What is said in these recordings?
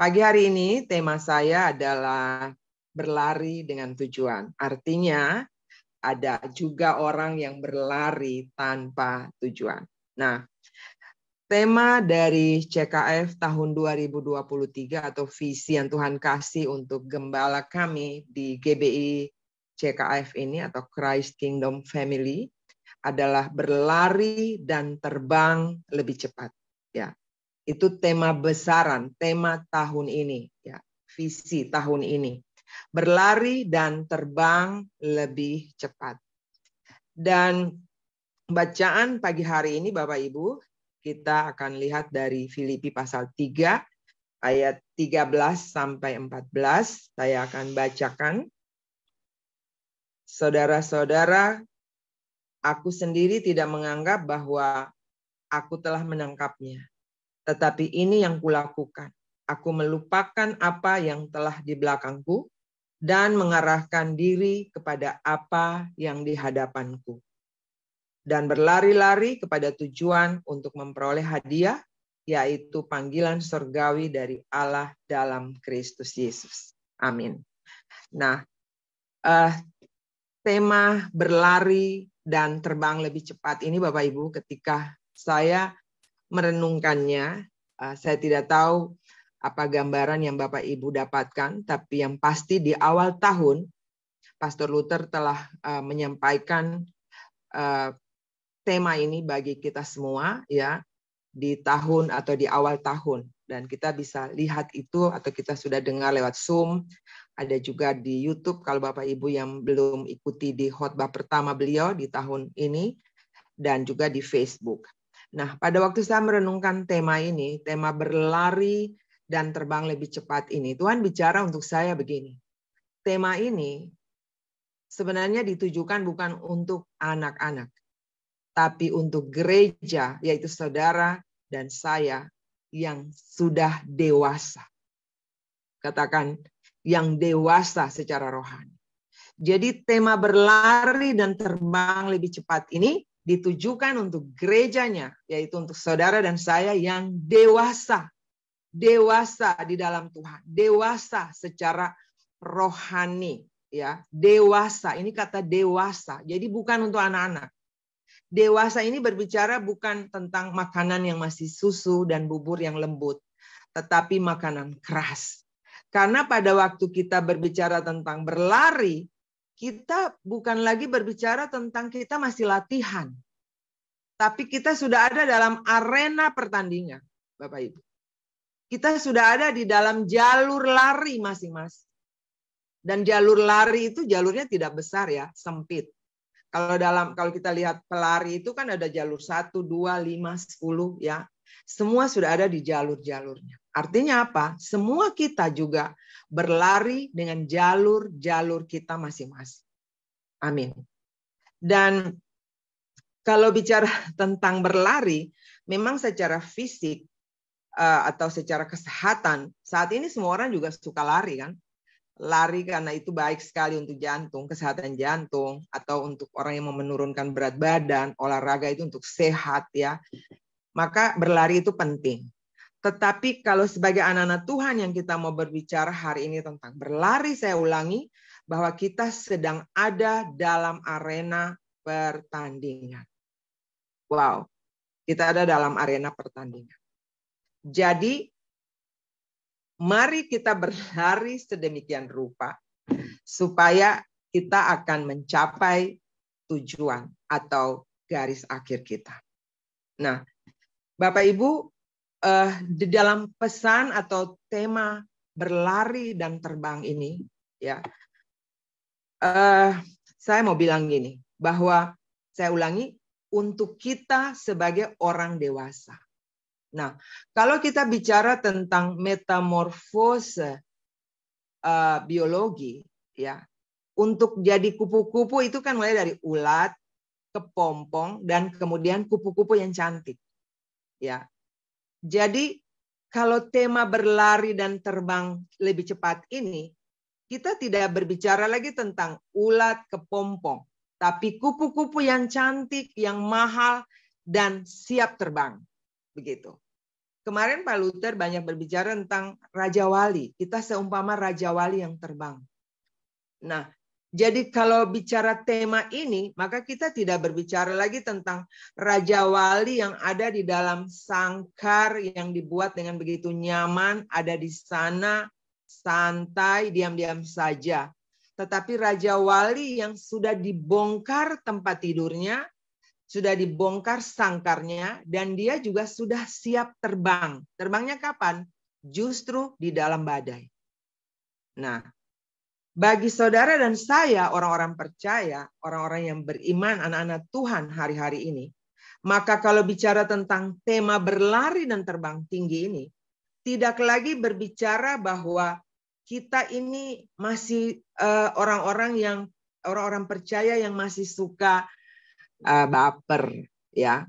Pagi hari ini tema saya adalah berlari dengan tujuan. Artinya ada juga orang yang berlari tanpa tujuan. Nah, tema dari CKF tahun 2023 atau visi yang Tuhan kasih untuk gembala kami di GBI CKF ini atau Christ Kingdom Family adalah berlari dan terbang lebih cepat. Ya. Itu tema besaran, tema tahun ini, ya, visi tahun ini. Berlari dan terbang lebih cepat. Dan bacaan pagi hari ini Bapak Ibu, kita akan lihat dari Filipi pasal 3 ayat 13 sampai 14. Saya akan bacakan. Saudara-saudara, aku sendiri tidak menganggap bahwa aku telah menangkapnya. Tetapi ini yang kulakukan. Aku melupakan apa yang telah di belakangku dan mengarahkan diri kepada apa yang di hadapanku. Dan berlari-lari kepada tujuan untuk memperoleh hadiah, yaitu panggilan surgawi dari Allah dalam Kristus Yesus. Amin. Nah, tema berlari dan terbang lebih cepat ini Bapak Ibu, ketika saya merenungkannya, saya tidak tahu apa gambaran yang Bapak Ibu dapatkan, tapi yang pasti di awal tahun, Pastor Luther telah menyampaikan tema ini bagi kita semua, ya, di tahun atau di awal tahun. Dan kita bisa lihat itu atau kita sudah dengar lewat Zoom, ada juga di YouTube kalau Bapak Ibu yang belum ikuti di khotbah pertama beliau di tahun ini, dan juga di Facebook. Nah, pada waktu saya merenungkan tema ini, tema berlari dan terbang lebih cepat ini, Tuhan bicara untuk saya begini. Tema ini sebenarnya ditujukan bukan untuk anak-anak, tapi untuk gereja, yaitu saudara dan saya yang sudah dewasa. Katakan, yang dewasa secara rohani. Jadi tema berlari dan terbang lebih cepat ini ditujukan untuk gerejanya, yaitu untuk saudara dan saya yang dewasa. Dewasa di dalam Tuhan. Dewasa secara rohani. Ya, dewasa, ini kata dewasa. Jadi bukan untuk anak-anak. Dewasa ini berbicara bukan tentang makanan yang masih susu dan bubur yang lembut, tetapi makanan keras. Karena pada waktu kita berbicara tentang berlari, kita bukan lagi berbicara tentang kita masih latihan. Tapi kita sudah ada dalam arena pertandingan, Bapak Ibu. Kita sudah ada di dalam jalur lari masing-masing. Dan jalur lari itu jalurnya tidak besar ya, sempit. Kalau kita lihat pelari itu kan ada jalur 1, 2, 5, 10 ya. Semua sudah ada di jalur-jalurnya. Artinya apa? Semua kita juga berlari dengan jalur-jalur kita masing-masing. Amin. Dan kalau bicara tentang berlari, memang secara fisik atau secara kesehatan, saat ini semua orang juga suka lari kan. Lari karena itu baik sekali untuk jantung, kesehatan jantung, atau untuk orang yang mau menurunkan berat badan, olahraga itu untuk sehat ya. Maka berlari itu penting. Tetapi kalau sebagai anak-anak Tuhan yang kita mau berbicara hari ini tentang berlari, saya ulangi bahwa kita sedang ada dalam arena pertandingan. Wow, kita ada dalam arena pertandingan. Jadi, mari kita berlari sedemikian rupa supaya kita akan mencapai tujuan atau garis akhir kita. Nah, Bapak Ibu, di dalam pesan atau tema berlari dan terbang ini, ya, saya mau bilang gini, bahwa saya ulangi, untuk kita sebagai orang dewasa. Nah, kalau kita bicara tentang metamorfose biologi, ya, untuk jadi kupu-kupu itu kan mulai dari ulat, kepompong, dan kemudian kupu-kupu yang cantik. Ya, jadi kalau tema berlari dan terbang lebih cepat ini, kita tidak berbicara lagi tentang ulat, kepompong, tapi kupu-kupu yang cantik, yang mahal, dan siap terbang. Begitu. Kemarin Pak Luther banyak berbicara tentang Raja Wali. Kita seumpama Raja Wali yang terbang. Nah, jadi kalau bicara tema ini, maka kita tidak berbicara lagi tentang Raja Wali yang ada di dalam sangkar yang dibuat dengan begitu nyaman, ada di sana, santai, diam-diam saja. Tetapi Raja Wali yang sudah dibongkar tempat tidurnya, sudah dibongkar sangkarnya, dan dia juga sudah siap terbang. Terbangnya kapan? Justru di dalam badai. Nah, bagi saudara dan saya, orang-orang percaya, orang-orang yang beriman, anak-anak Tuhan hari-hari ini, maka kalau bicara tentang tema berlari dan terbang tinggi ini, tidak lagi berbicara bahwa kita ini masih orang-orang percaya yang masih suka baper, ya.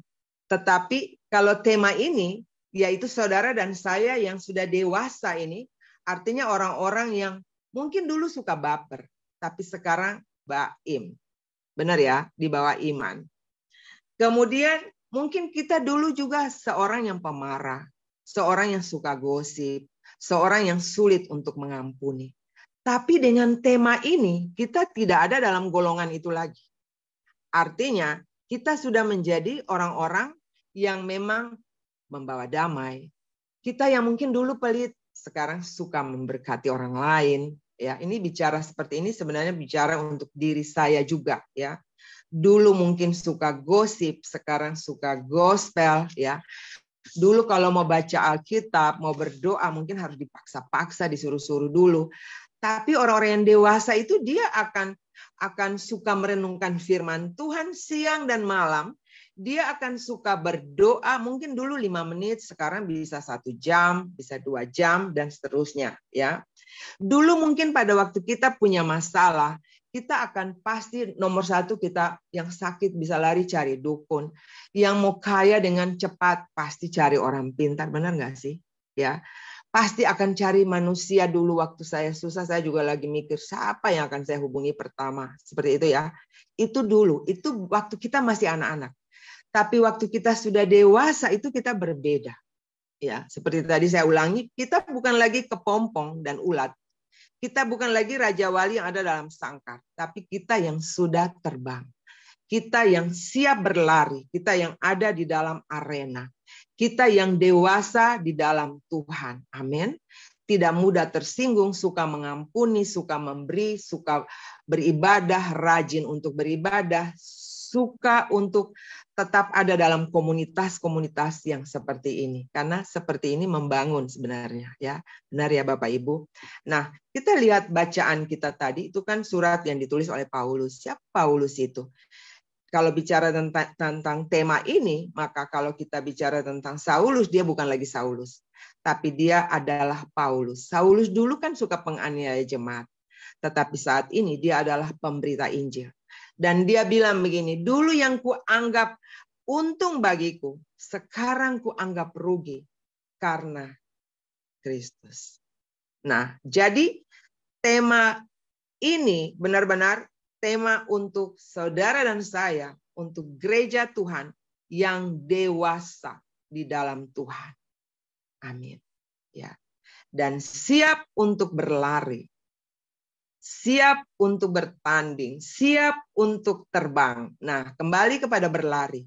Tetapi kalau tema ini, yaitu saudara dan saya yang sudah dewasa ini, artinya orang-orang yang mungkin dulu suka baper, tapi sekarang baim. Benar ya, di bawah iman. Kemudian mungkin kita dulu juga seorang yang pemarah, seorang yang suka gosip, seorang yang sulit untuk mengampuni. Tapi dengan tema ini, kita tidak ada dalam golongan itu lagi. Artinya, kita sudah menjadi orang-orang yang memang membawa damai. Kita yang mungkin dulu pelit, sekarang suka memberkati orang lain. Ya, ini bicara seperti ini sebenarnya bicara untuk diri saya juga. Ya, dulu mungkin suka gosip, sekarang suka gospel. Ya, dulu kalau mau baca Alkitab, mau berdoa, mungkin harus dipaksa-paksa, disuruh-suruh dulu. Tapi orang-orang yang dewasa itu dia akan suka merenungkan firman Tuhan siang dan malam. Dia akan suka berdoa, mungkin dulu 5 menit, sekarang bisa 1 jam, bisa 2 jam, dan seterusnya. Ya. Dulu mungkin pada waktu kita punya masalah, kita akan pasti nomor 1 kita yang sakit bisa lari cari dukun. Yang mau kaya dengan cepat pasti cari orang pintar, benar nggak sih? Ya. Pasti akan cari manusia dulu waktu saya susah, saya juga lagi mikir siapa yang akan saya hubungi pertama. Seperti itu ya. Itu dulu, itu waktu kita masih anak-anak. Tapi waktu kita sudah dewasa itu kita berbeda. Ya, seperti tadi saya ulangi, kita bukan lagi kepompong dan ulat. Kita bukan lagi Raja Wali yang ada dalam sangkar, tapi kita yang sudah terbang. Kita yang siap berlari, kita yang ada di dalam arena. Kita yang dewasa di dalam Tuhan. Amin. Tidak mudah tersinggung, suka mengampuni, suka memberi, suka beribadah, rajin untuk beribadah, suka untuk tetap ada dalam komunitas-komunitas yang seperti ini. Karena seperti ini membangun sebenarnya. Ya, benar ya Bapak Ibu. Nah, kita lihat bacaan kita tadi, itu kan surat yang ditulis oleh Paulus. Siapa Paulus itu? Kalau bicara tentang tema ini, maka kalau kita bicara tentang Saulus, dia bukan lagi Saulus. Tapi dia adalah Paulus. Saulus dulu kan suka penganiaya jemaat. Tetapi saat ini dia adalah pemberita Injil. Dan dia bilang begini, dulu yang kuanggap untung bagiku, sekarang kuanggap rugi karena Kristus. Nah, jadi tema ini benar-benar tema untuk saudara dan saya, untuk gereja Tuhan yang dewasa di dalam Tuhan. Amin. Ya. Dan siap untuk berlari. Siap untuk bertanding, siap untuk terbang. Nah, kembali kepada berlari.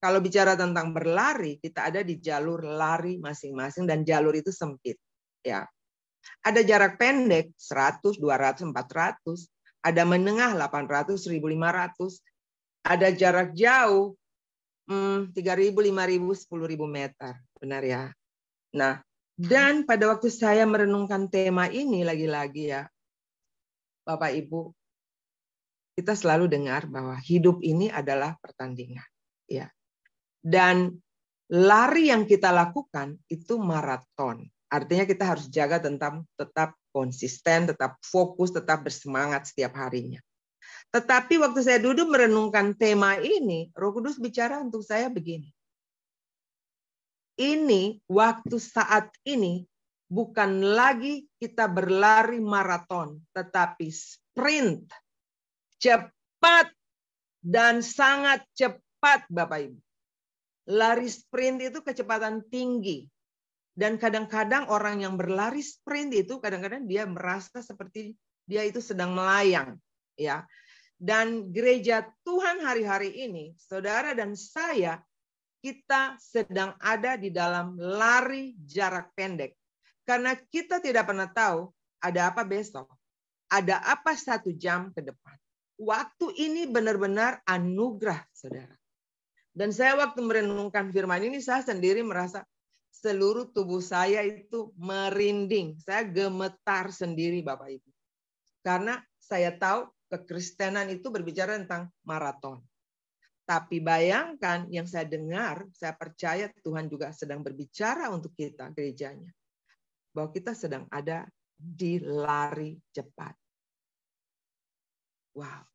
Kalau bicara tentang berlari, kita ada di jalur lari masing-masing dan jalur itu sempit. Ya. Ada jarak pendek 100, 200, 400. Ada menengah 800, 1.500. Ada jarak jauh 3.000, 5.000, 10.000 meter. Benar ya? Nah, dan pada waktu saya merenungkan tema ini lagi-lagi ya, Bapak Ibu, kita selalu dengar bahwa hidup ini adalah pertandingan. Ya. Dan lari yang kita lakukan itu maraton. Artinya kita harus jaga tetap konsisten, tetap fokus, tetap bersemangat setiap harinya. Tetapi waktu saya duduk merenungkan tema ini, Roh Kudus bicara untuk saya begini. Ini waktu saat ini bukan lagi kita berlari maraton, tetapi sprint. Cepat dan sangat cepat Bapak Ibu. Lari sprint itu kecepatan tinggi. Dan kadang-kadang orang yang berlari sprint itu kadang-kadang dia merasa seperti dia itu sedang melayang, ya. Dan gereja Tuhan hari-hari ini, saudara dan saya, kita sedang ada di dalam lari jarak pendek. Karena kita tidak pernah tahu ada apa besok. Ada apa 1 jam ke depan. Waktu ini benar-benar anugerah, saudara. Dan saya waktu merenungkan firman ini, saya sendiri merasa seluruh tubuh saya itu merinding. Saya gemetar sendiri, Bapak Ibu. Karena saya tahu kekristenan itu berbicara tentang maraton. Tapi bayangkan yang saya dengar, saya percaya Tuhan juga sedang berbicara untuk kita, gerejanya. Bahwa kita sedang ada di lari cepat. Wow,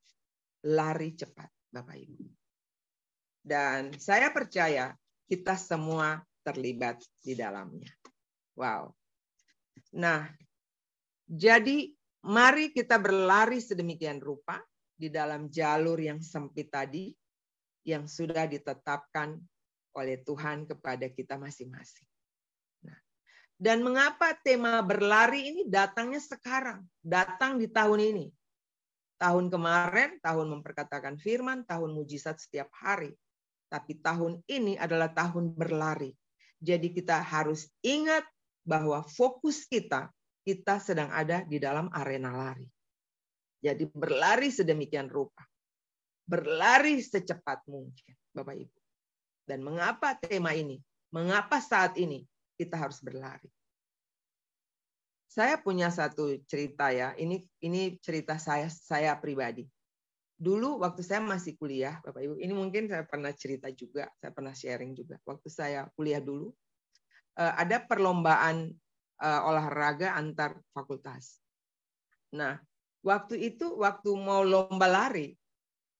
lari cepat, Bapak Ibu. Dan saya percaya kita semua terlibat di dalamnya. Wow. Nah, jadi mari kita berlari sedemikian rupa di dalam jalur yang sempit tadi, yang sudah ditetapkan oleh Tuhan kepada kita masing-masing. Nah, dan mengapa tema berlari ini datangnya sekarang, datang di tahun ini. Tahun kemarin, tahun memperkatakan firman, tahun mujizat setiap hari. Tapi tahun ini adalah tahun berlari. Jadi kita harus ingat bahwa fokus kita sedang ada di dalam arena lari. Jadi berlari sedemikian rupa. Berlari secepat mungkin, Bapak Ibu. Dan mengapa tema ini? Mengapa saat ini kita harus berlari? Saya punya satu cerita ya. Ini cerita saya pribadi. Dulu waktu saya masih kuliah, Bapak Ibu, ini mungkin saya pernah cerita juga, saya pernah sharing juga. Waktu saya kuliah dulu, ada perlombaan olahraga antar fakultas. Nah, waktu itu, waktu mau lomba lari,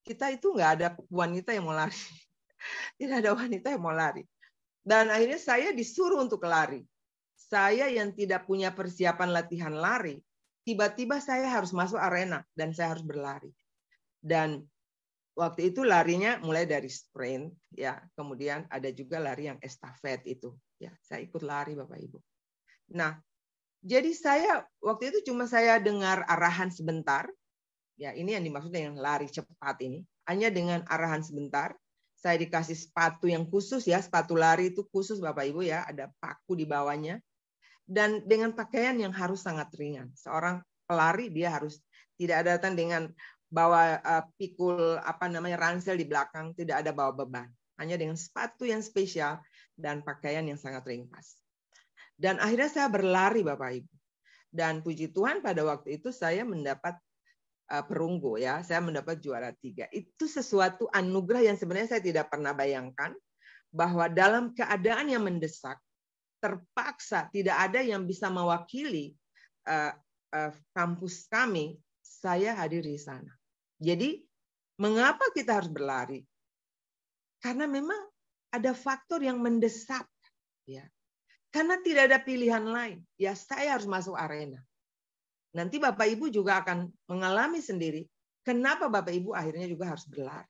kita itu nggak ada wanita yang mau lari. Tidak ada wanita yang mau lari. Dan akhirnya saya disuruh untuk lari. Saya yang tidak punya persiapan latihan lari, tiba-tiba saya harus masuk arena dan saya harus berlari. Dan waktu itu larinya mulai dari sprint, ya, kemudian ada juga lari yang estafet itu, ya, saya ikut lari Bapak Ibu. Nah, jadi saya waktu itu cuma saya dengar arahan sebentar, ya, ini yang dimaksud dengan lari cepat ini, hanya dengan arahan sebentar. Saya dikasih sepatu yang khusus ya, sepatu lari itu khusus Bapak Ibu ya, ada paku di bawahnya. Dan dengan pakaian yang harus sangat ringan. Seorang pelari dia harus tidak datang dengan bawa pikul ransel di belakang, tidak ada bawa beban. Hanya dengan sepatu yang spesial dan pakaian yang sangat ringkas. Dan akhirnya saya berlari Bapak Ibu. Dan puji Tuhan pada waktu itu saya mendapat perunggu ya, saya mendapat juara 3. Itu sesuatu anugerah yang sebenarnya saya tidak pernah bayangkan bahwa dalam keadaan yang mendesak, terpaksa tidak ada yang bisa mewakili kampus kami, saya hadir di sana. Jadi mengapa kita harus berlari? Karena memang ada faktor yang mendesak, ya. Karena tidak ada pilihan lain, ya saya harus masuk arena. Nanti Bapak Ibu juga akan mengalami sendiri kenapa Bapak Ibu akhirnya juga harus berlari.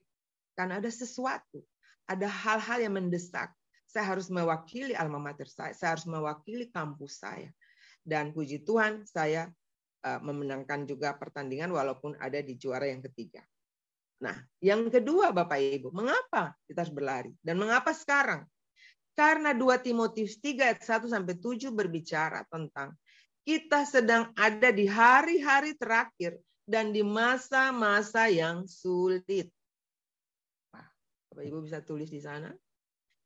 Karena ada sesuatu, ada hal-hal yang mendesak. Saya harus mewakili alma mater saya harus mewakili kampus saya. Dan puji Tuhan, saya memenangkan juga pertandingan walaupun ada di juara yang ketiga. Nah, yang kedua Bapak Ibu, mengapa kita harus berlari? Dan mengapa sekarang? Karena 2 Timotius 3 ayat 1-7 berbicara tentang kita sedang ada di hari-hari terakhir dan di masa-masa yang sulit. Nah, Bapak Ibu bisa tulis di sana.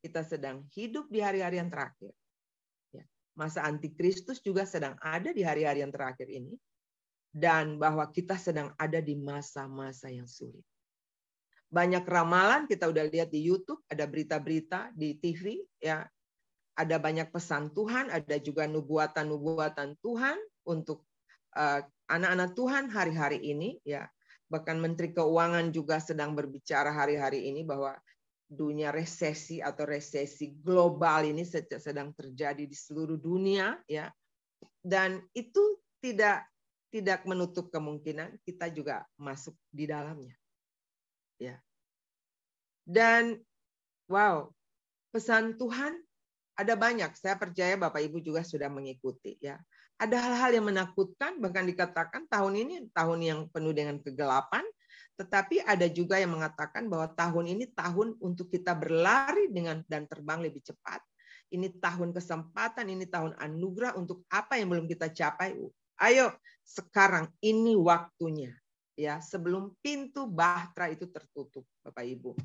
Kita sedang hidup di hari-hari yang terakhir. Masa antikristus juga sedang ada di hari-hari yang terakhir ini. Dan bahwa kita sedang ada di masa-masa yang sulit. Banyak ramalan kita udah lihat di YouTube, ada berita-berita di TV, ya. Ada banyak pesan Tuhan, ada juga nubuatan-nubuatan Tuhan untuk anak-anak Tuhan hari-hari ini, ya. Bahkan Menteri Keuangan juga sedang berbicara hari-hari ini bahwa dunia resesi atau resesi global ini sedang terjadi di seluruh dunia, ya. Dan itu tidak menutup kemungkinan kita juga masuk di dalamnya. Ya. Dan wow, pesan Tuhan Ada banyak, saya percaya Bapak Ibu juga sudah mengikuti ya. Ada hal-hal yang menakutkan, bahkan dikatakan tahun ini tahun yang penuh dengan kegelapan, tetapi ada juga yang mengatakan bahwa tahun ini tahun untuk kita berlari dan terbang lebih cepat. Ini tahun kesempatan, ini tahun anugerah untuk apa yang belum kita capai. Ayo, sekarang ini waktunya. Ya, sebelum pintu bahtera itu tertutup, Bapak Ibu.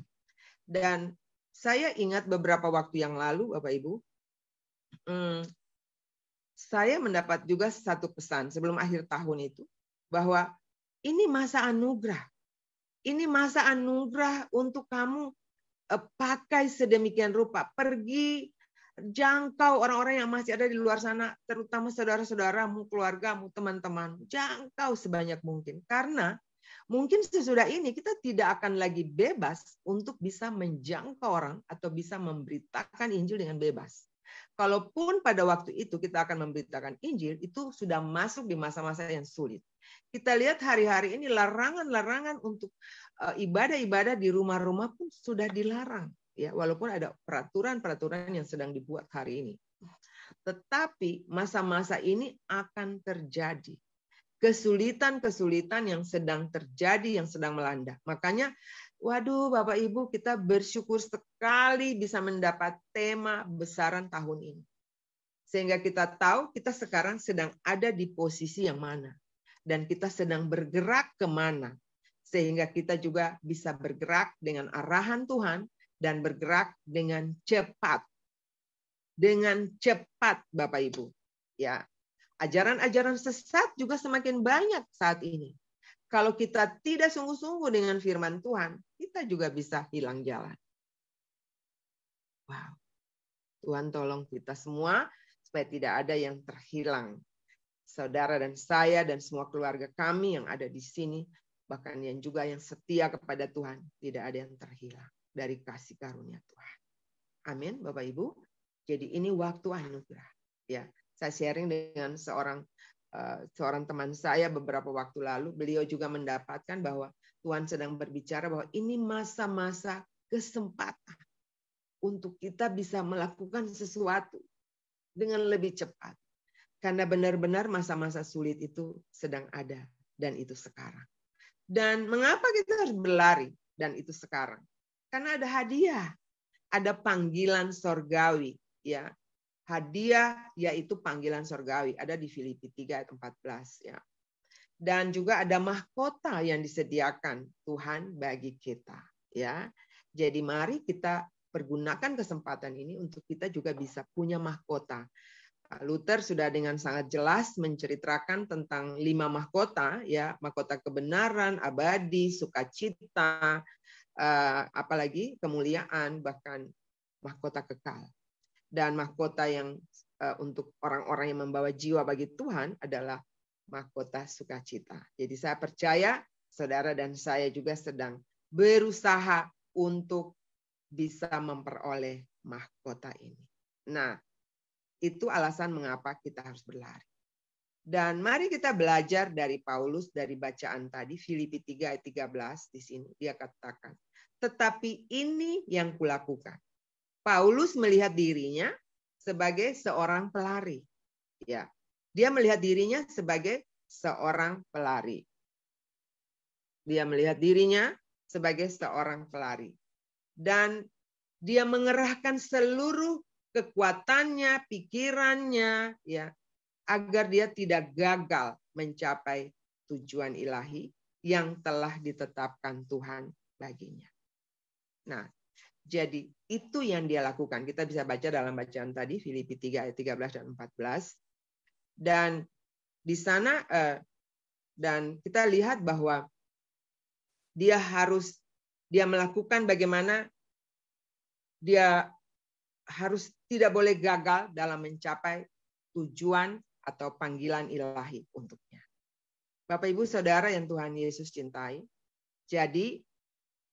Dan saya ingat beberapa waktu yang lalu, Bapak Ibu, saya mendapat juga satu pesan sebelum akhir tahun itu, bahwa ini masa anugerah. Ini masa anugerah untuk kamu pakai sedemikian rupa. Pergi, jangkau orang-orang yang masih ada di luar sana, terutama saudara-saudaramu, keluargamu, teman-teman. Jangkau sebanyak mungkin. Karena mungkin sesudah ini kita tidak akan lagi bebas untuk bisa menjangkau orang atau bisa memberitakan Injil dengan bebas. Kalaupun pada waktu itu kita akan memberitakan Injil, itu sudah masuk di masa-masa yang sulit. Kita lihat hari-hari ini larangan-larangan untuk ibadah-ibadah di rumah-rumah pun sudah dilarang. Ya, walaupun ada peraturan-peraturan yang sedang dibuat hari ini. Tetapi masa-masa ini akan terjadi. Kesulitan-kesulitan yang sedang terjadi, yang sedang melanda. Makanya, waduh Bapak Ibu, kita bersyukur sekali bisa mendapat tema besaran tahun ini. Sehingga kita tahu kita sekarang sedang ada di posisi yang mana. Dan kita sedang bergerak kemana. Sehingga kita juga bisa bergerak dengan arahan Tuhan dan bergerak dengan cepat. Dengan cepat Bapak Ibu. Ya. Ajaran-ajaran sesat juga semakin banyak saat ini. Kalau kita tidak sungguh-sungguh dengan firman Tuhan, kita juga bisa hilang jalan. Wow. Tuhan tolong kita semua supaya tidak ada yang terhilang. Saudara dan saya dan semua keluarga kami yang ada di sini, bahkan yang juga yang setia kepada Tuhan, tidak ada yang terhilang dari kasih karunia Tuhan. Amin, Bapak Ibu. Jadi ini waktu anugerah. Ya. Saya sharing dengan seorang teman saya beberapa waktu lalu. Beliau juga mendapatkan bahwa Tuhan sedang berbicara bahwa ini masa-masa kesempatan untuk kita bisa melakukan sesuatu dengan lebih cepat. Karena benar-benar masa-masa sulit itu sedang ada dan itu sekarang. Dan mengapa kita harus berlari dan itu sekarang? Karena ada hadiah, ada panggilan sorgawi, ya. Hadiah yaitu panggilan sorgawi, ada di Filipi 3 ayat 14 ya. Dan juga ada mahkota yang disediakan Tuhan bagi kita ya. Jadi mari kita pergunakan kesempatan ini untuk kita juga bisa punya mahkota. Luther sudah dengan sangat jelas menceritakan tentang 5 mahkota ya, mahkota kebenaran, abadi, sukacita, apalagi kemuliaan, bahkan mahkota kekal. Dan mahkota yang untuk orang-orang yang membawa jiwa bagi Tuhan adalah mahkota sukacita. Jadi saya percaya saudara dan saya juga sedang berusaha untuk bisa memperoleh mahkota ini. Nah, itu alasan mengapa kita harus berlari. Dan mari kita belajar dari Paulus dari bacaan tadi Filipi 3 ayat 13 di sini dia katakan, "Tetapi ini yang kulakukan." Paulus melihat dirinya sebagai seorang pelari. Ya, dia melihat dirinya sebagai seorang pelari. Dia melihat dirinya sebagai seorang pelari. Dan dia mengerahkan seluruh kekuatannya, pikirannya, ya, agar dia tidak gagal mencapai tujuan ilahi yang telah ditetapkan Tuhan baginya. Nah, jadi itu yang dia lakukan. Kita bisa baca dalam bacaan tadi Filipi 3 ayat 13 dan 14. Dan di sana dan kita lihat bahwa dia melakukan bagaimana dia harus tidak boleh gagal dalam mencapai tujuan atau panggilan ilahi untuknya. Bapak Ibu Saudara yang Tuhan Yesus cintai. Jadi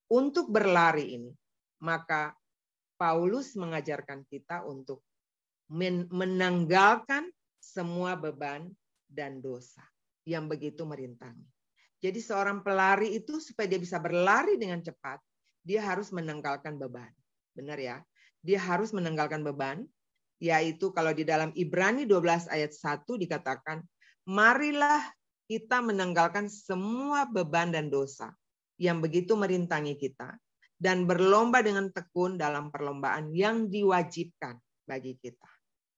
untuk berlari ini maka Paulus mengajarkan kita untuk menanggalkan semua beban dan dosa yang begitu merintangi. Jadi seorang pelari itu supaya dia bisa berlari dengan cepat, dia harus menanggalkan beban. Benar ya? Dia harus menanggalkan beban yaitu kalau di dalam Ibrani 12 ayat 1 dikatakan, marilah kita menanggalkan semua beban dan dosa yang begitu merintangi kita, dan berlomba dengan tekun dalam perlombaan yang diwajibkan bagi kita.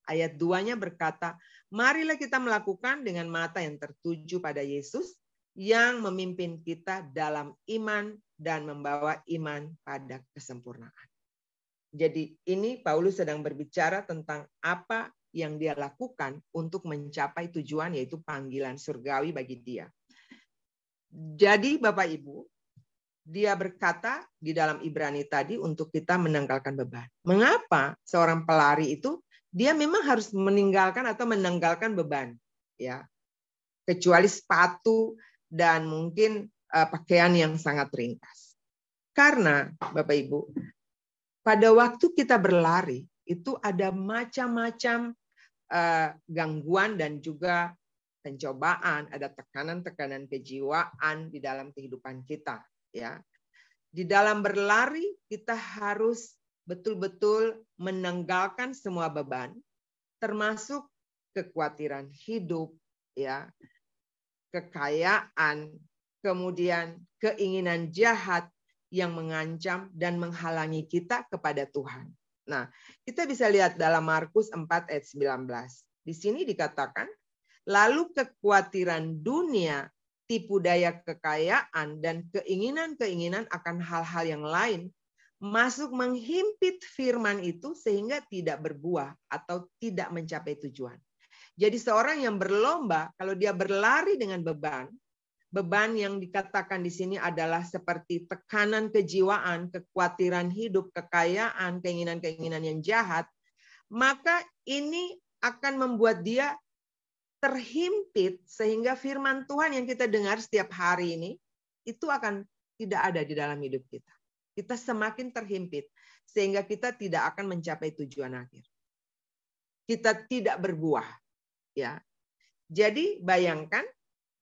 Ayat 2-nya berkata, marilah kita melakukan dengan mata yang tertuju pada Yesus yang memimpin kita dalam iman dan membawa iman pada kesempurnaan. Jadi ini Paulus sedang berbicara tentang apa yang dia lakukan untuk mencapai tujuan, yaitu panggilan surgawi bagi dia. Jadi Bapak Ibu, dia berkata di dalam Ibrani tadi untuk kita menanggalkan beban. Mengapa seorang pelari itu dia memang harus meninggalkan atau menanggalkan beban, ya, kecuali sepatu dan mungkin pakaian yang sangat ringkas. Karena Bapak Ibu, pada waktu kita berlari itu ada macam-macam gangguan dan juga pencobaan, ada tekanan-tekanan kejiwaan di dalam kehidupan kita, ya. Di dalam berlari kita harus betul-betul menanggalkan semua beban, termasuk kekhawatiran hidup, ya, kekayaan, kemudian keinginan jahat yang mengancam dan menghalangi kita kepada Tuhan. Nah, kita bisa lihat dalam Markus 4 ayat 19. Di sini dikatakan, lalu kekhawatiran dunia, tipu daya kekayaan, dan keinginan-keinginan akan hal-hal yang lain masuk menghimpit firman itu sehingga tidak berbuah atau tidak mencapai tujuan. Jadi seorang yang berlomba, kalau dia berlari dengan beban yang dikatakan di sini adalah seperti tekanan kejiwaan, kekhawatiran hidup, kekayaan, keinginan-keinginan yang jahat, maka ini akan membuat dia terhimpit sehingga firman Tuhan yang kita dengar setiap hari ini itu akan tidak ada di dalam hidup kita. Kita semakin terhimpit sehingga kita tidak akan mencapai tujuan akhir. Kita tidak berbuah, ya. Jadi bayangkan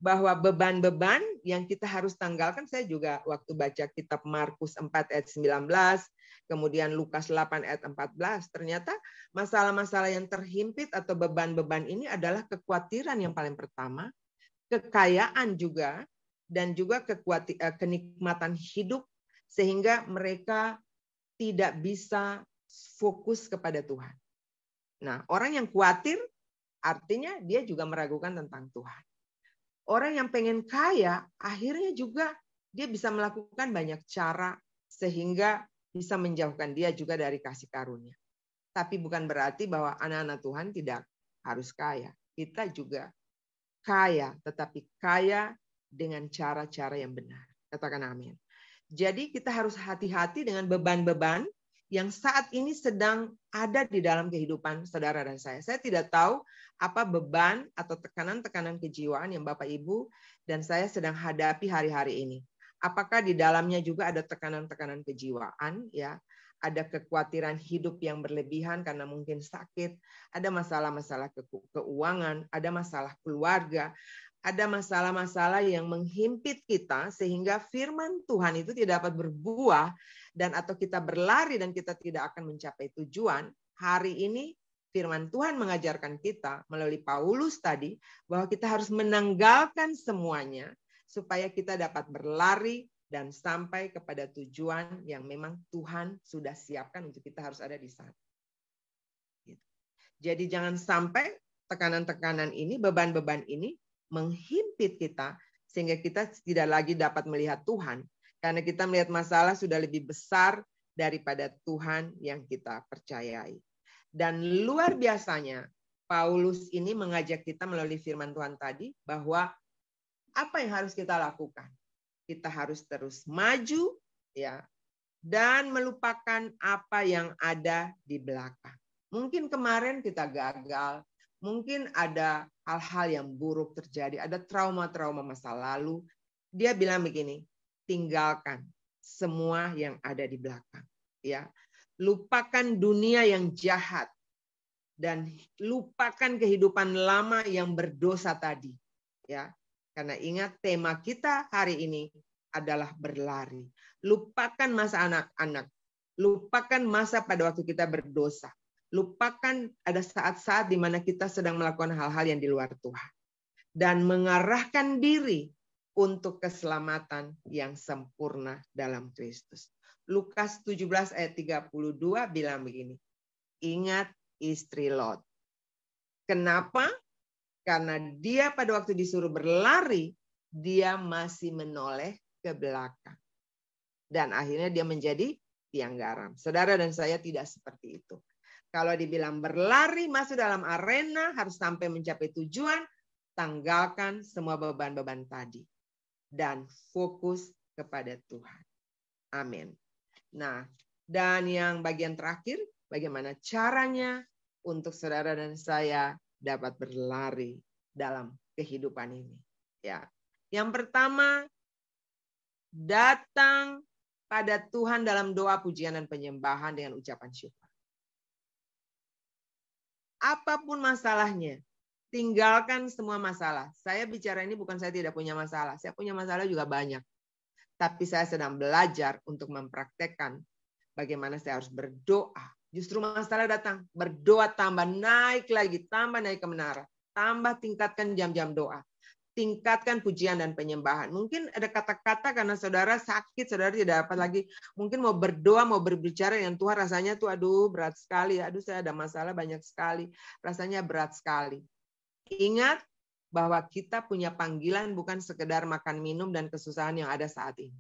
bahwa beban-beban yang kita harus tanggalkan, saya juga waktu baca kitab Markus 4 ayat 19, kemudian Lukas 8 ayat 14, ternyata masalah-masalah yang terhimpit atau beban-beban ini adalah kekhawatiran yang paling pertama, kekayaan juga, dan juga kenikmatan hidup, sehingga mereka tidak bisa fokus kepada Tuhan. Nah, orang yang khawatir artinya dia juga meragukan tentang Tuhan. Orang yang pengen kaya, akhirnya juga dia bisa melakukan banyak cara sehingga bisa menjauhkan dia juga dari kasih karunia. Tapi bukan berarti bahwa anak-anak Tuhan tidak harus kaya. Kita juga kaya, tetapi kaya dengan cara-cara yang benar. Katakan amin. Jadi kita harus hati-hati dengan beban-beban yang saat ini sedang ada di dalam kehidupan saudara dan saya. Saya tidak tahu apa beban atau tekanan-tekanan kejiwaan yang Bapak Ibu dan saya sedang hadapi hari-hari ini. Apakah di dalamnya juga ada tekanan-tekanan kejiwaan, ya? Ada kekhawatiran hidup yang berlebihan karena mungkin sakit, ada masalah-masalah keuangan, ada masalah keluarga, ada masalah-masalah yang menghimpit kita sehingga firman Tuhan itu tidak dapat berbuah, dan atau kita berlari dan kita tidak akan mencapai tujuan. Hari ini firman Tuhan mengajarkan kita melalui Paulus tadi bahwa kita harus menanggalkan semuanya supaya kita dapat berlari dan sampai kepada tujuan yang memang Tuhan sudah siapkan untuk kita harus ada di sana. Jadi jangan sampai tekanan-tekanan ini, beban-beban ini menghimpit kita sehingga kita tidak lagi dapat melihat Tuhan. Karena kita melihat masalah sudah lebih besar daripada Tuhan yang kita percayai. Dan luar biasanya, Paulus ini mengajak kita melalui firman Tuhan tadi bahwa apa yang harus kita lakukan? Kita harus terus maju, ya, dan melupakan apa yang ada di belakang. Mungkin kemarin kita gagal, mungkin ada hal-hal yang buruk terjadi, ada trauma-trauma masa lalu. Dia bilang begini, tinggalkan semua yang ada di belakang, ya. Lupakan dunia yang jahat dan lupakan kehidupan lama yang berdosa tadi, ya. Karena ingat tema kita hari ini adalah berlari. Lupakan masa anak-anak, lupakan masa pada waktu kita berdosa. Lupakan ada saat-saat di mana kita sedang melakukan hal-hal yang di luar Tuhan. Dan mengarahkan diri untuk keselamatan yang sempurna dalam Kristus. Lukas 17 ayat 32 bilang begini. Ingat istri Lot. Kenapa? Karena dia pada waktu disuruh berlari, dia masih menoleh ke belakang. Dan akhirnya dia menjadi tiang garam. Saudara dan saya tidak seperti itu. Kalau dibilang berlari masuk dalam arena, harus sampai mencapai tujuan, tanggalkan semua beban-beban tadi. Dan fokus kepada Tuhan. Amin. Nah, dan yang bagian terakhir, bagaimana caranya untuk saudara dan saya dapat berlari dalam kehidupan ini. Ya, yang pertama, datang pada Tuhan dalam doa, pujian, dan penyembahan dengan ucapan syukur. Apapun masalahnya, tinggalkan semua masalah. Saya bicara ini bukan saya tidak punya masalah. Saya punya masalah juga banyak. Tapi saya sedang belajar untuk mempraktekkan bagaimana saya harus berdoa. Justru masalah datang, berdoa tambah naik lagi, tambah naik ke menara. Tambah tingkatkan jam-jam doa. Tingkatkan pujian dan penyembahan. Mungkin ada kata-kata karena saudara sakit, saudara tidak dapat lagi. Mungkin mau berdoa, mau berbicara dengan Tuhan, rasanya tuh aduh berat sekali. Aduh saya ada masalah banyak sekali. Rasanya berat sekali. Ingat bahwa kita punya panggilan bukan sekedar makan minum dan kesusahan yang ada saat ini.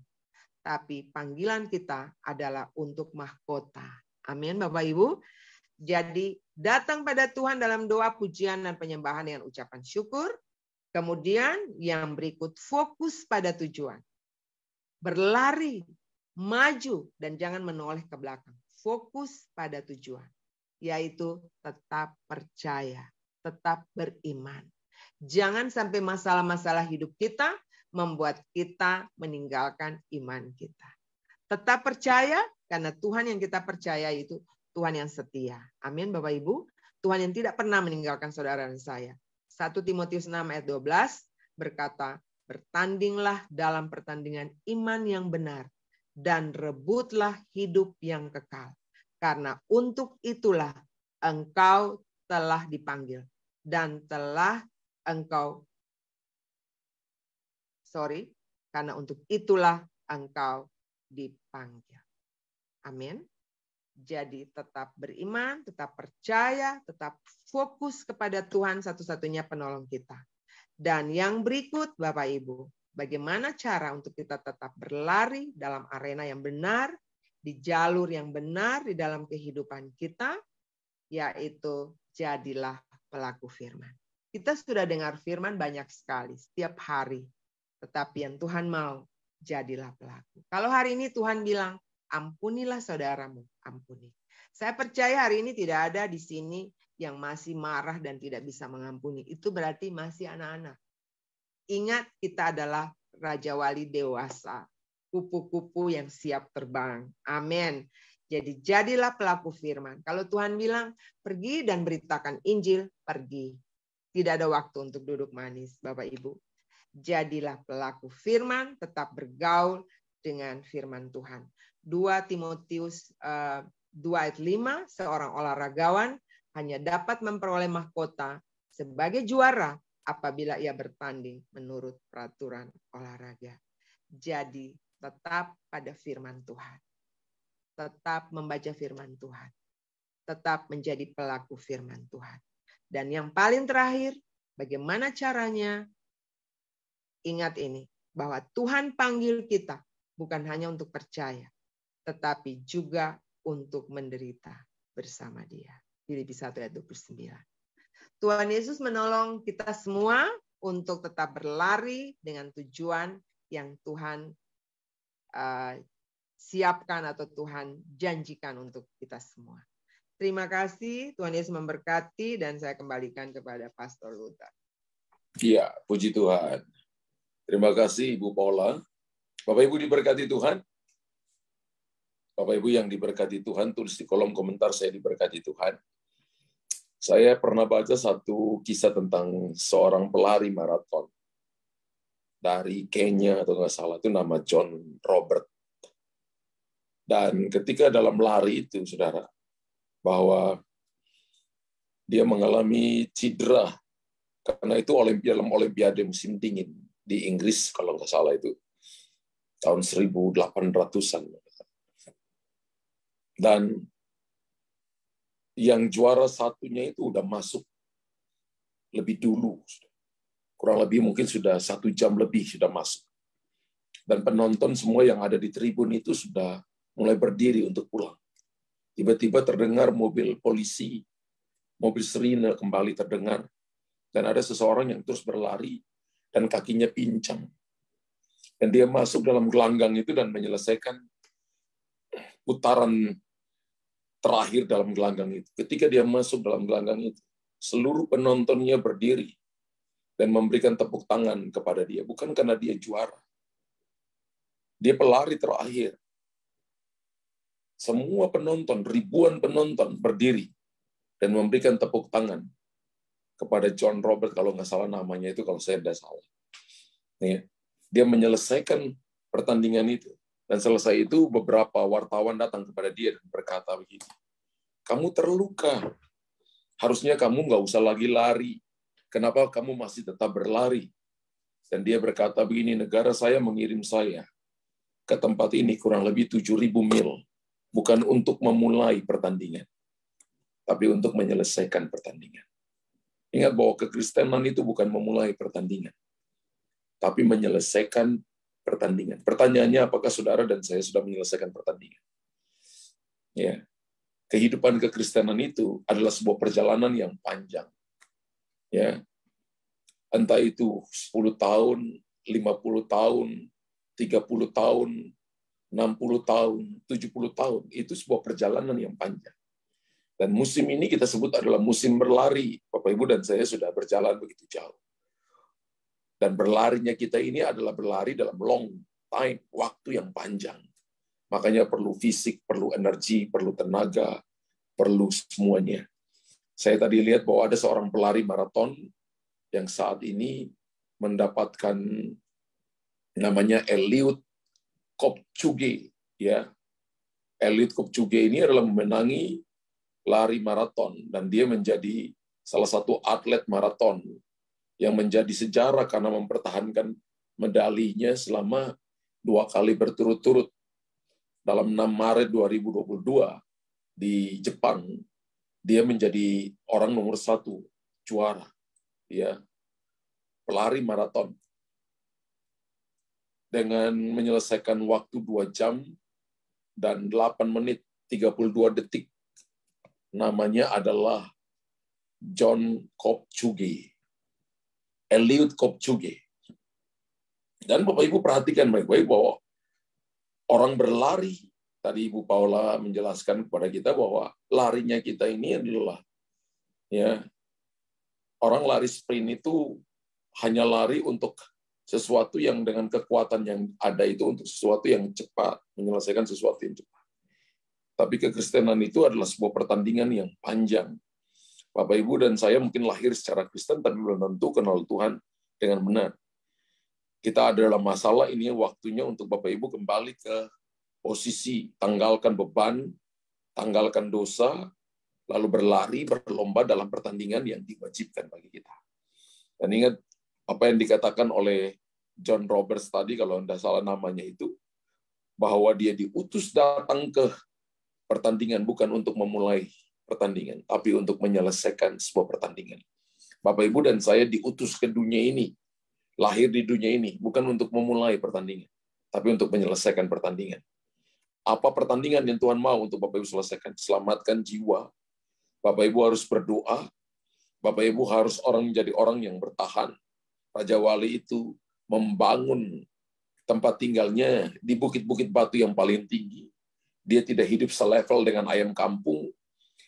Tapi panggilan kita adalah untuk mahkota. Amin Bapak Ibu. Jadi datang pada Tuhan dalam doa, pujian, dan penyembahan dengan ucapan syukur. Kemudian yang berikut, fokus pada tujuan. Berlari, maju, dan jangan menoleh ke belakang. Fokus pada tujuan. Yaitu tetap percaya, tetap beriman. Jangan sampai masalah-masalah hidup kita membuat kita meninggalkan iman kita. Tetap percaya, karena Tuhan yang kita percaya itu Tuhan yang setia. Amin Bapak Ibu. Tuhan yang tidak pernah meninggalkan saudara dan saya. 1 Timotius 6 ayat 12 berkata, bertandinglah dalam pertandingan iman yang benar dan rebutlah hidup yang kekal. Karena untuk itulah engkau telah dipanggil dan telah karena untuk itulah engkau dipanggil. Amin. Jadi tetap beriman, tetap percaya, tetap fokus kepada Tuhan satu-satunya penolong kita. Dan yang berikut Bapak Ibu, bagaimana cara untuk kita tetap berlari dalam arena yang benar, di jalur yang benar di dalam kehidupan kita, yaitu jadilah pelaku firman. Kita sudah dengar firman banyak sekali setiap hari. Tetapi yang Tuhan mau, jadilah pelaku. Kalau hari ini Tuhan bilang, ampunilah saudaramu, ampuni. Saya percaya hari ini tidak ada di sini yang masih marah dan tidak bisa mengampuni. Itu berarti masih anak-anak. Ingat, kita adalah Raja Wali dewasa. Kupu-kupu yang siap terbang. Amin. Jadi jadilah pelaku firman. Kalau Tuhan bilang, pergi dan beritakan Injil, pergi. Tidak ada waktu untuk duduk manis, Bapak Ibu. Jadilah pelaku firman, tetap bergaul dengan firman Tuhan. 2 Timotius 2 ayat 5, seorang olahragawan hanya dapat memperoleh mahkota sebagai juara apabila ia bertanding menurut peraturan olahraga. Jadi tetap pada firman Tuhan. Tetap membaca firman Tuhan. Tetap menjadi pelaku firman Tuhan. Dan yang paling terakhir, bagaimana caranya? Ingat ini, bahwa Tuhan panggil kita bukan hanya untuk percaya, tetapi juga untuk menderita bersama Dia. Filipi 1 ayat 29. Tuhan Yesus menolong kita semua untuk tetap berlari dengan tujuan yang Tuhan siapkan atau Tuhan janjikan untuk kita semua. Terima kasih, Tuhan Yesus memberkati, dan saya kembalikan kepada Pastor Luther. Iya, puji Tuhan. Terima kasih Ibu Paula. Bapak Ibu diberkati Tuhan. Bapak Ibu yang diberkati Tuhan, tulis di kolom komentar saya diberkati Tuhan. Saya pernah baca satu kisah tentang seorang pelari maraton dari Kenya atau nggak salah, itu nama John Robert. Dan ketika dalam lari itu, saudara, bahwa dia mengalami cedera karena itu dalam Olimpiade musim dingin di Inggris kalau nggak salah itu tahun 1800-an. Dan yang juara satunya itu udah masuk lebih dulu, kurang lebih mungkin sudah 1 jam lebih sudah masuk. Dan penonton semua yang ada di tribun itu sudah mulai berdiri untuk pulang. Tiba-tiba terdengar mobil polisi, mobil sirine kembali terdengar, dan ada seseorang yang terus berlari dan kakinya pincang. Dan dia masuk dalam gelanggang itu dan menyelesaikan putaran terakhir dalam gelanggang itu. Ketika dia masuk dalam gelanggang itu, seluruh penontonnya berdiri dan memberikan tepuk tangan kepada dia, bukan karena dia juara. Dia pelari terakhir. Semua penonton, ribuan penonton berdiri dan memberikan tepuk tangan kepada John Robert, kalau nggak salah namanya itu, kalau saya tidak salah. Dia menyelesaikan pertandingan itu. Dan selesai itu beberapa wartawan datang kepada dia dan berkata begini, kamu terluka, harusnya kamu nggak usah lagi lari. Kenapa kamu masih tetap berlari? Dan dia berkata begini, negara saya mengirim saya ke tempat ini kurang lebih 7.000 mil. Bukan untuk memulai pertandingan, tapi untuk menyelesaikan pertandingan. Ingat bahwa kekristenan itu bukan memulai pertandingan, tapi menyelesaikan pertandingan. Pertanyaannya, apakah saudara dan saya sudah menyelesaikan pertandingan? Ya, kehidupan kekristenan itu adalah sebuah perjalanan yang panjang. Ya, entah itu 10 tahun, 50 tahun, 30 tahun, 60 tahun, 70 tahun, itu sebuah perjalanan yang panjang. Dan musim ini kita sebut adalah musim berlari. Bapak Ibu dan saya sudah berjalan begitu jauh. Dan berlarinya kita ini adalah berlari dalam long time, waktu yang panjang. Makanya perlu fisik, perlu energi, perlu tenaga, perlu semuanya. Saya tadi lihat bahwa ada seorang pelari maraton yang saat ini mendapatkan namanya Eliud Kipchoge, ya. Eliud Kipchoge ini adalah memenangi lari maraton dan dia menjadi salah satu atlet maraton yang menjadi sejarah karena mempertahankan medalinya selama 2 kali berturut-turut. Dalam 6 Maret 2022 di Jepang, dia menjadi orang nomor 1 juara, ya, pelari maraton. Dengan menyelesaikan waktu 2 jam dan 8 menit 32 detik. Namanya adalah John Kipchoge. Eliud Kipchoge. Dan Bapak Ibu perhatikan baik-baik bahwa orang berlari, tadi Ibu Paula menjelaskan kepada kita bahwa larinya kita ini adalah, ya, orang lari sprint itu hanya lari untuk sesuatu yang dengan kekuatan yang ada itu untuk sesuatu yang cepat, menyelesaikan sesuatu yang cepat. Tapi kekristenan itu adalah sebuah pertandingan yang panjang. Bapak, Ibu, dan saya mungkin lahir secara Kristen, tapi belum tentu kenal Tuhan dengan benar. Kita ada dalam masalah ini, waktunya untuk Bapak Ibu kembali ke posisi, tanggalkan beban, tanggalkan dosa, lalu berlari, berlomba dalam pertandingan yang diwajibkan bagi kita. Dan ingat, apa yang dikatakan oleh John Roberts tadi, kalau tidak salah namanya itu, bahwa dia diutus datang ke pertandingan bukan untuk memulai pertandingan, tapi untuk menyelesaikan sebuah pertandingan. Bapak, Ibu, dan saya diutus ke dunia ini, lahir di dunia ini, bukan untuk memulai pertandingan, tapi untuk menyelesaikan pertandingan. Apa pertandingan yang Tuhan mau untuk Bapak Ibu selesaikan? Selamatkan jiwa. Bapak Ibu harus berdoa. Bapak Ibu harus menjadi orang yang bertahan. Raja Wali itu membangun tempat tinggalnya di bukit-bukit batu yang paling tinggi. Dia tidak hidup selevel dengan ayam kampung.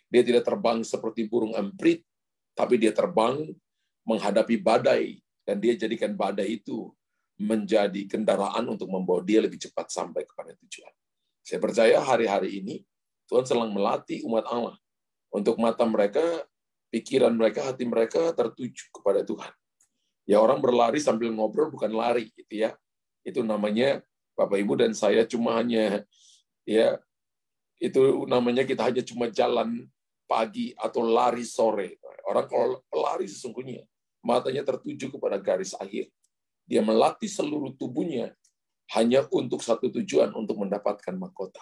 Dia tidak terbang seperti burung emprit, tapi dia terbang menghadapi badai. Dan dia jadikan badai itu menjadi kendaraan untuk membawa dia lebih cepat sampai kepada tujuan. Saya percaya hari-hari ini Tuhan sedang melatih umat Allah untuk mata mereka, pikiran mereka, hati mereka tertuju kepada Tuhan. Ya, orang berlari sambil ngobrol bukan lari, gitu ya. Itu namanya Bapak Ibu dan saya cuma hanya, ya, itu namanya kita hanya cuma jalan pagi atau lari sore. Orang kalau pelari sesungguhnya, matanya tertuju kepada garis akhir. Dia melatih seluruh tubuhnya hanya untuk satu tujuan, untuk mendapatkan mahkota.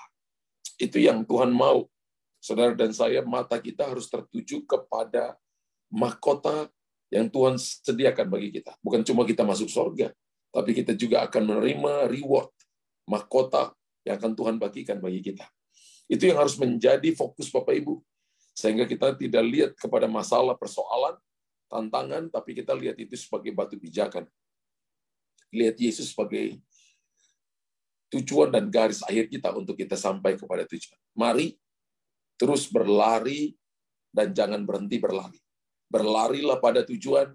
Itu yang Tuhan mau. Saudara dan saya, mata kita harus tertuju kepada mahkota yang Tuhan sediakan bagi kita. Bukan cuma kita masuk surga, tapi kita juga akan menerima reward, mahkota yang akan Tuhan bagikan bagi kita. Itu yang harus menjadi fokus Bapak Ibu. Sehingga kita tidak lihat kepada masalah, persoalan, tantangan, tapi kita lihat itu sebagai batu pijakan. Lihat Yesus sebagai tujuan dan garis akhir kita untuk kita sampai kepada tujuan. Mari terus berlari dan jangan berhenti berlari. Berlarilah pada tujuan,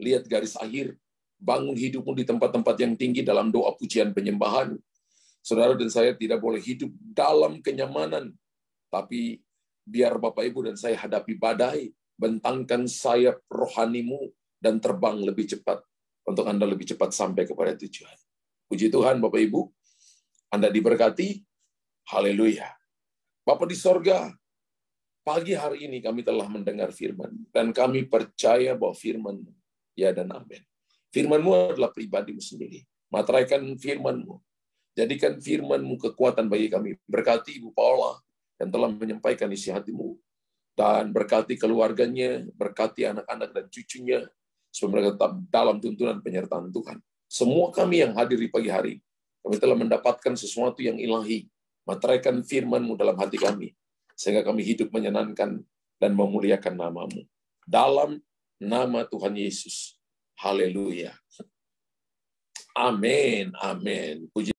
lihat garis akhir, bangun hidupmu di tempat-tempat yang tinggi dalam doa pujian penyembahan. Saudara dan saya tidak boleh hidup dalam kenyamanan, tapi biar Bapak Ibu dan saya hadapi badai, bentangkan sayap rohanimu dan terbang lebih cepat untuk Anda lebih cepat sampai kepada tujuan. Puji Tuhan Bapak Ibu, Anda diberkati. Haleluya. Bapa di sorga, pagi hari ini kami telah mendengar firman, dan kami percaya bahwa firman-Mu, ya dan amin. Firman-Mu adalah pribadi-Mu sendiri. Materaikan firman-Mu. Jadikan firman-Mu kekuatan bagi kami. Berkati Ibu Paula yang telah menyampaikan isi hati-Mu. Dan berkati keluarganya, berkati anak-anak dan cucunya, supaya mereka tetap dalam tuntunan penyertaan Tuhan. Semua kami yang hadir di pagi hari, kami telah mendapatkan sesuatu yang ilahi. Materaikan firman-Mu dalam hati kami, sehingga kami hidup menyenangkan dan memuliakan nama-Mu. Dalam nama Tuhan Yesus. Haleluya. Amin. Amin. Puji